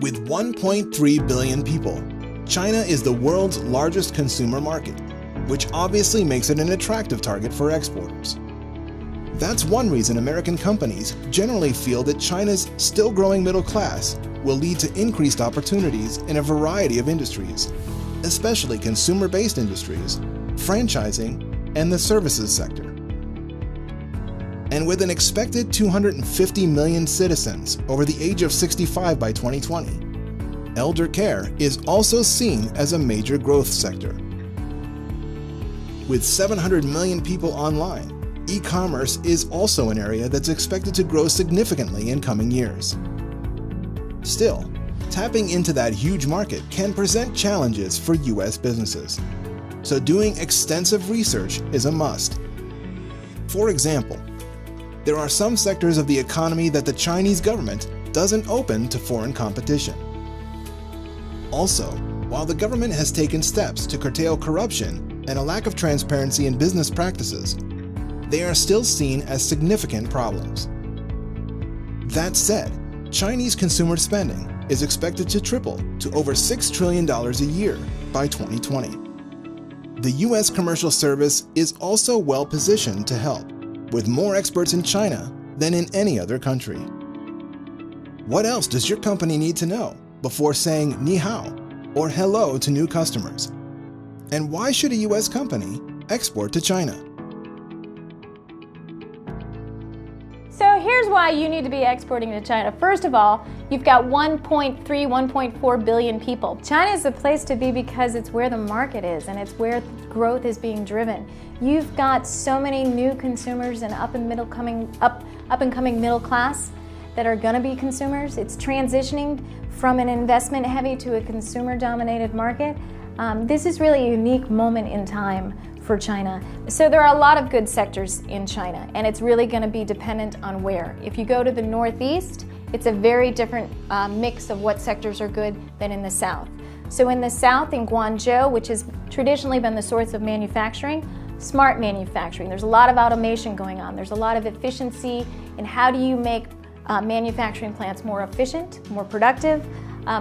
With 1.3 billion people, China is the world's largest consumer market, which obviously makes it an attractive target for exporters. That's one reason American companies generally feel that China's still growing middle class will lead to increased opportunities in a variety of industries, especially consumer-based industries, franchising, and the services sector. And with an expected 250 million citizens over the age of 65 by 2020, elder care is also seen as a major growth sector. With 700 million people online, e-commerce is also an area that's expected to grow significantly in coming years. Still, tapping into that huge market can present challenges for U.S. businesses, so doing extensive research is a must. For example, there are some sectors of the economy that the Chinese government doesn't open to foreign competition. Also, while the government has taken steps to curtail corruption and a lack of transparency in business practices, they are still seen as significant problems. That said, Chinese consumer spending is expected to triple to over $6 trillion a year by 2020. The U.S. commercial service is also well positioned to help, with more experts in China than in any other country. What else does your company need to know before saying ni hao or hello to new customers? And why should a U.S. company export to China? So here's why you need to be exporting to China. First of all, you've got 1.4 billion people. China is the place to be because it's where the market is and it's where growth is being driven. You've got so many new consumers and up and coming middle class that are going to be consumers. It's transitioning from an investment heavy to a consumer dominated market. This is really a unique moment in time for China. So there are a lot of good sectors in China, and it's really going to be dependent on where. If you go to the Northeast, it's a very different mix of what sectors are good than in the South. So in the South, in Guangzhou, which has traditionally been the source of manufacturing, smart manufacturing. There's a lot of automation going on. There's a lot of efficiency in how do you make manufacturing plants more efficient, more productive.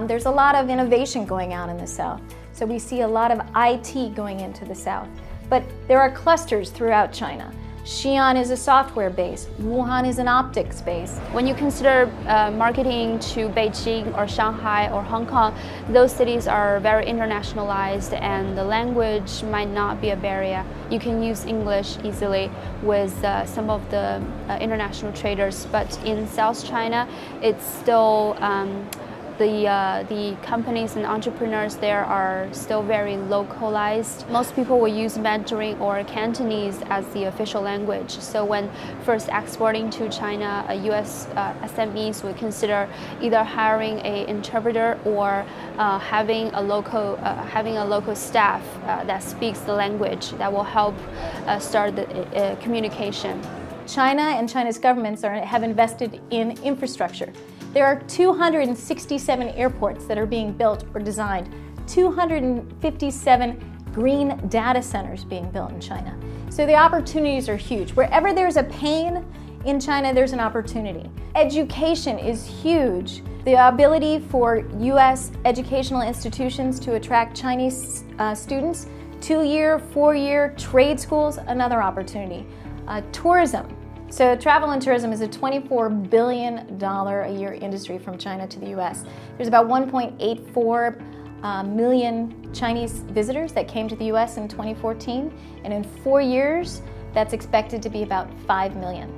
There's a lot of innovation going on in the South. So we see a lot of IT going into the South. But there are clusters throughout China. Xi'an is a software base. Wuhan is an optics base. When you consider marketing to Beijing or Shanghai or Hong Kong, those cities are very internationalized and the language might not be a barrier. You can use English easily with some of the international traders, but in South China, it's still the companies and entrepreneurs there are still very localized. Most people will use Mandarin or Cantonese as the official language. So when first exporting to China, US SMEs would consider either hiring an interpreter or having a local staff that speaks the language that will help start the communication. China and China's governments have invested in infrastructure. There are 267 airports that are being built or designed, 257 green data centers being built in China. So the opportunities are huge. Wherever there's a pain in China, there's an opportunity. Education is huge. The ability for U.S. educational institutions to attract Chinese students, 2-year, 4-year trade schools, another opportunity. Tourism. So travel and tourism is a $24 billion a year industry from China to the U.S. There's about 1.84 million Chinese visitors that came to the U.S. in 2014, and in 4 years, that's expected to be about 5 million.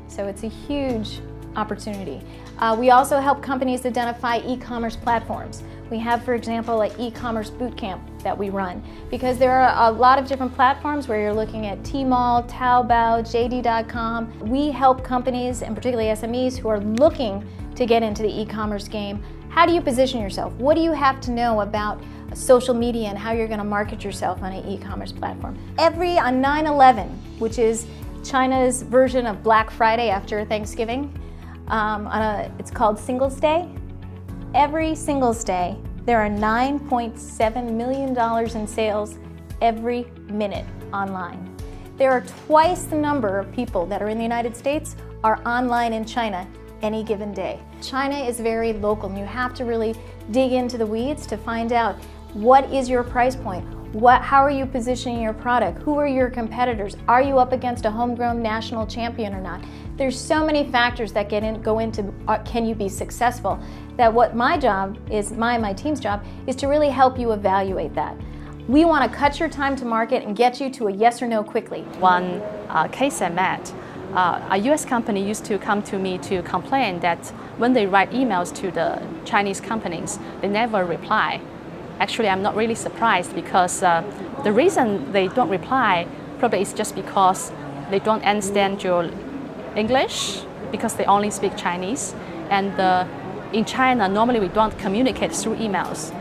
So it's a huge opportunity. We also help companies identify e-commerce platforms. We have, for example, an e-commerce bootcamp that we run because there are a lot of different platforms where you're looking at Tmall, Taobao, JD.com. We help companies, and particularly SMEs, who are looking to get into the e-commerce game. How do you position yourself? What do you have to know about social media and how you're going to market yourself on an e-commerce platform? On 9/11, which is China's version of Black Friday after Thanksgiving, it's called Singles Day. Every Singles Day, there are $9.7 million in sales every minute online. There are twice the number of people that are in the United States are online in China any given day. China is very local, and you have to really dig into the weeds to find out what is your price point. How are you positioning your product? Who are your competitors? Are you up against a homegrown national champion or not? There's so many factors that go into can you be successful, that what my job is, my team's job, is to really help you evaluate that. We want to cut your time to market and get you to a yes or no quickly. One case I met, a US company used to come to me to complain that when they write emails to the Chinese companies, they never reply. Actually, I'm not really surprised because the reason they don't reply probably is just because they don't understand your English, because they only speak Chinese. And in China, normally we don't communicate through emails.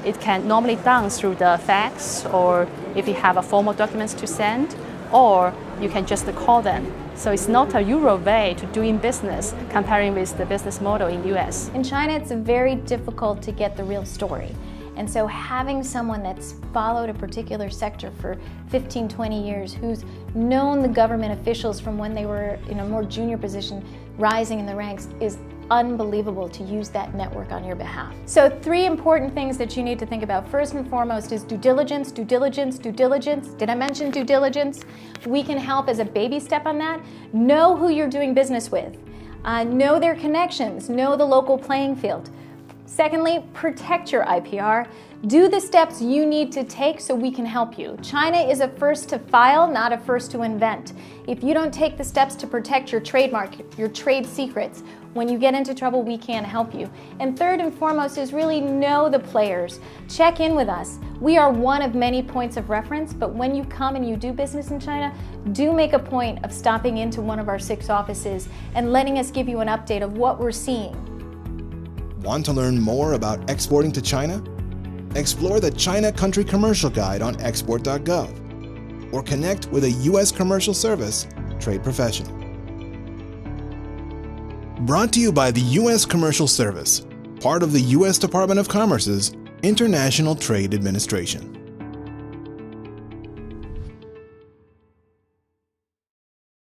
It can normally done through the fax, or if you have a formal documents to send, or you can just call them. So it's not a Euro way to doing business comparing with the business model in US. In China, it's very difficult to get the real story. And so having someone that's followed a particular sector for 15, 20 years, who's known the government officials from when they were in a more junior position, rising in the ranks, is unbelievable to use that network on your behalf. So 3 important things that you need to think about. First and foremost is due diligence, due diligence, due diligence. Did I mention due diligence? We can help as a baby step on that. Know who you're doing business with. Know their connections, know the local playing field. Secondly, protect your IPR. Do the steps you need to take so we can help you. China is a first to file, not a first to invent. If you don't take the steps to protect your trademark, your trade secrets, when you get into trouble, we can't help you. And third and foremost is really know the players. Check in with us. We are one of many points of reference, but when you come and you do business in China, do make a point of stopping into one of our 6 offices and letting us give you an update of what we're seeing. Want to learn more about exporting to China? Explore the China Country Commercial Guide on export.gov or connect with a U.S. commercial service trade professional. Brought to you by the U.S. Commercial Service, part of the U.S. Department of Commerce's International Trade Administration.